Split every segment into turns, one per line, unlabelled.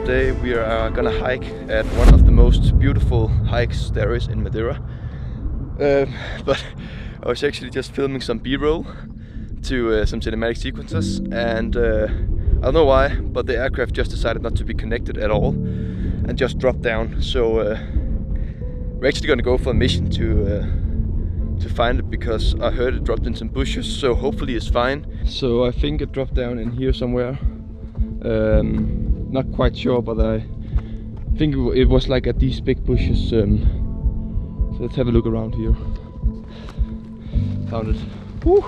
today we are gonna hike at one of the most beautiful hikes there is in Madeira. But I was actually just filming some B-roll to some cinematic sequences, and I don't know why, but the aircraft just decided not to be connected at all and just dropped down. So we're actually gonna go for a mission to find it, because I heard it dropped in some bushes, so hopefully it's fine. So I think it dropped down in here somewhere. Not quite sure, but I think it was like at these big bushes. So let's have a look around here. Found it. Woo!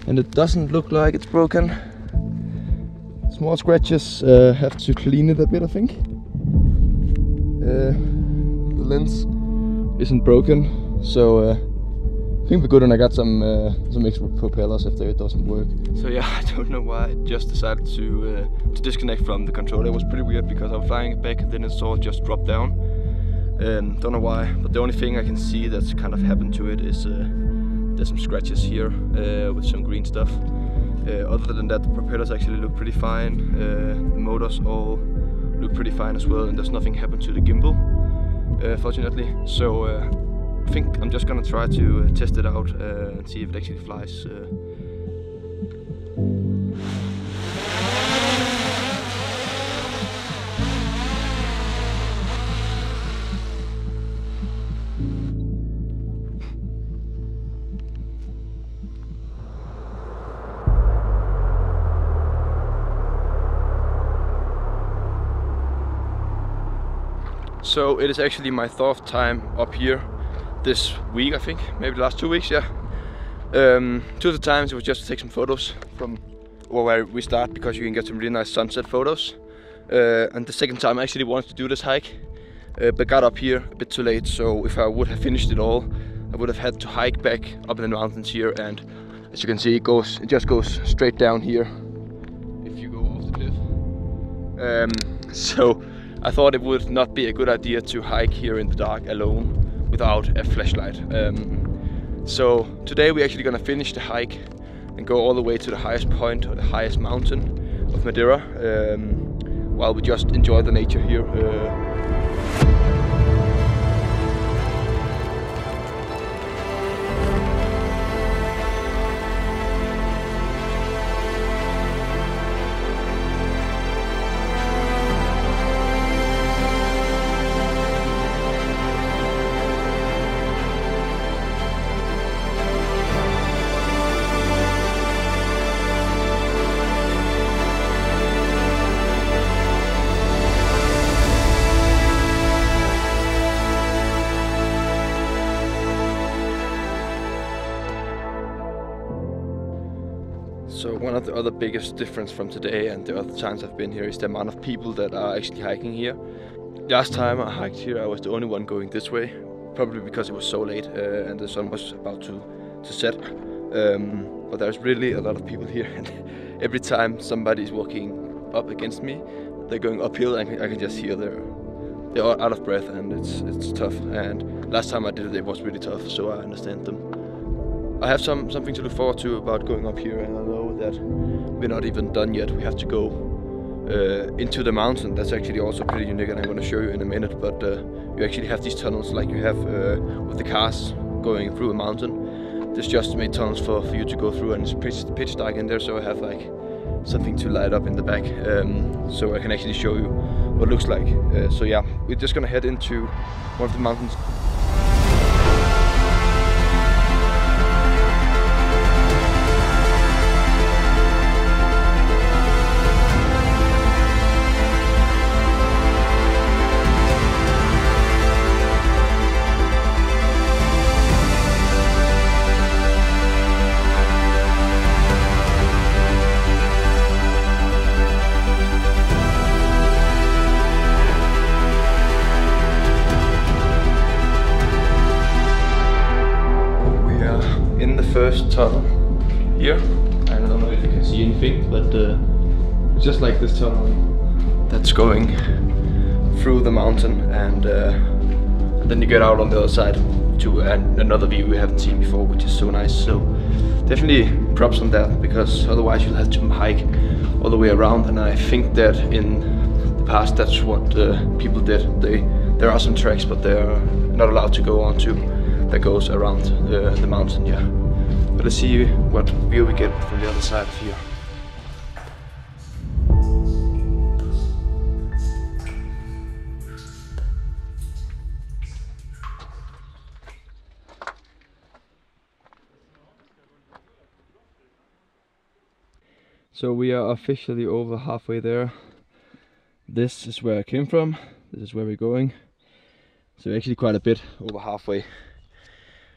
And it doesn't look like it's broken. Small scratches. Have to clean it a bit, I think. The lens isn't broken, so I think we're good. And I got some extra propellers if it doesn't work. So yeah, I don't know why I just decided to disconnect from the controller. It was pretty weird because I was flying it back and then it saw it just drop down. And don't know why, but the only thing I can see that's kind of happened to it is there's some scratches here with some green stuff. Other than that, the propellers actually look pretty fine. The motors all look pretty fine as well, and there's nothing happened to the gimbal, fortunately. So I think I'm just gonna try to test it out and see if it actually flies. So it is actually my 4th time up here this week, I think, maybe the last 2 weeks, yeah. 2 of the times it was just to take some photos from where we start, because you can get some really nice sunset photos. And the second time I actually wanted to do this hike, but got up here a bit too late. So if I would have finished it all, I would have had to hike back up in the mountains here, and as you can see, it just goes straight down here if you go off the cliff. So I thought it would not be a good idea to hike here in the dark alone without a flashlight. So today we're actually gonna finish the hike and go all the way to the highest point, or the highest mountain of Madeira, while we just enjoy the nature here. So one of the other biggest difference from today and the other times I've been here is the amount of people that are actually hiking here. Last time I hiked here, I was the only one going this way, probably because it was so late and the sun was about to set. But there's really a lot of people here, and every time somebody is walking up against me, they're going uphill, and I can just hear they're out of breath, and it's tough. And last time I did it, it was really tough, so I understand them. I have something to look forward to about going up here, and I know that we're not even done yet. We have to go into the mountain. That's actually also pretty unique, and I'm going to show you in a minute. But you actually have these tunnels like you have with the cars going through a mountain. There's just made tunnels for you to go through, and it's pitch dark in there, so I have like something to light up in the back, so I can actually show you what it looks like. So yeah, we're just gonna head into one of the mountains. First tunnel here. I don't know if you can see anything, but it's just like this tunnel that's going through the mountain, and then you get out on the other side to another view we haven't seen before, which is so nice. So definitely props on that, because otherwise you'll have to hike all the way around, and I think that in past, that's what people did. There are some tracks, but they're not allowed to go on to that goes around the mountain. Yeah, but let's see what view we get from the other side of here. So we are officially over halfway there. This is where I came from. This is where we're going. So actually quite a bit over halfway.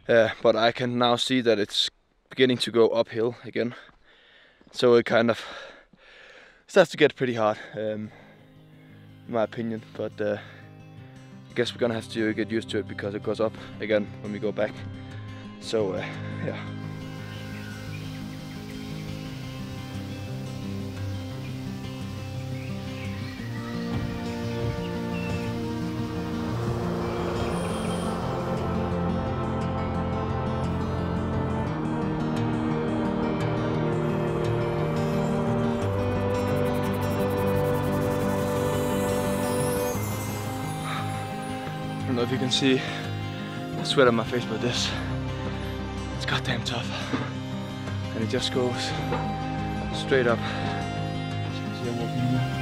But I can now see that it's beginning to go uphill again. So it kind of starts to get pretty hard, in my opinion. But I guess we're gonna have to get used to it because it goes up again when we go back. So yeah. I don't know if you can see the sweat on my face, but this, it's goddamn tough. And it just goes straight up. As you can see, I'm walking here.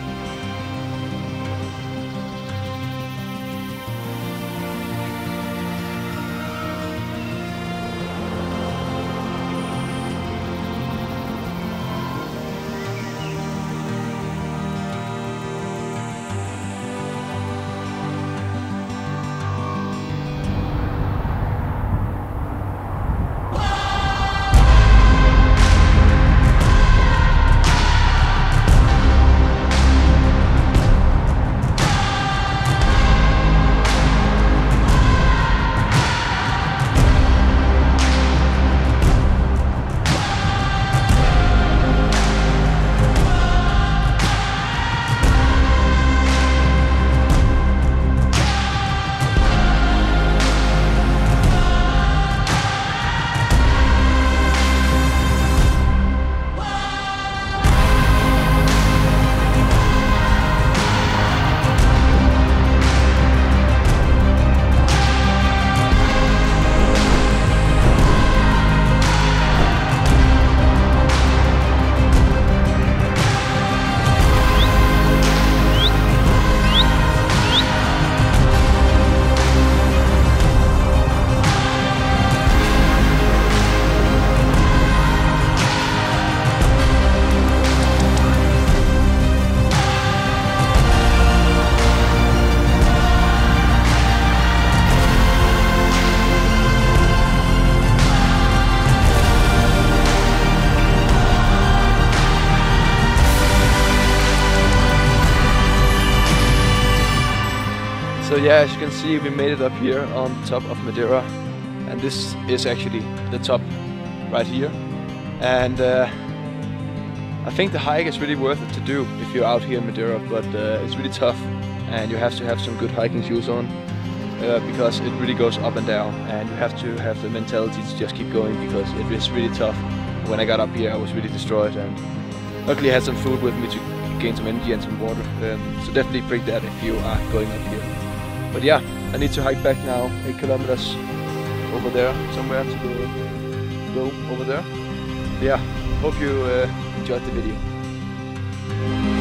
So yeah, as you can see, we made it up here on top of Madeira, and this is actually the top right here. And I think the hike is really worth it to do if you're out here in Madeira, but it's really tough and you have to have some good hiking shoes on because it really goes up and down, and you have to have the mentality to just keep going because it is really tough. When I got up here I was really destroyed, and luckily I had some food with me to gain some energy and some water, so definitely bring that if you are going up here. But yeah, I need to hike back now 8 kilometers over there somewhere to go over there. Yeah, hope you enjoyed the video.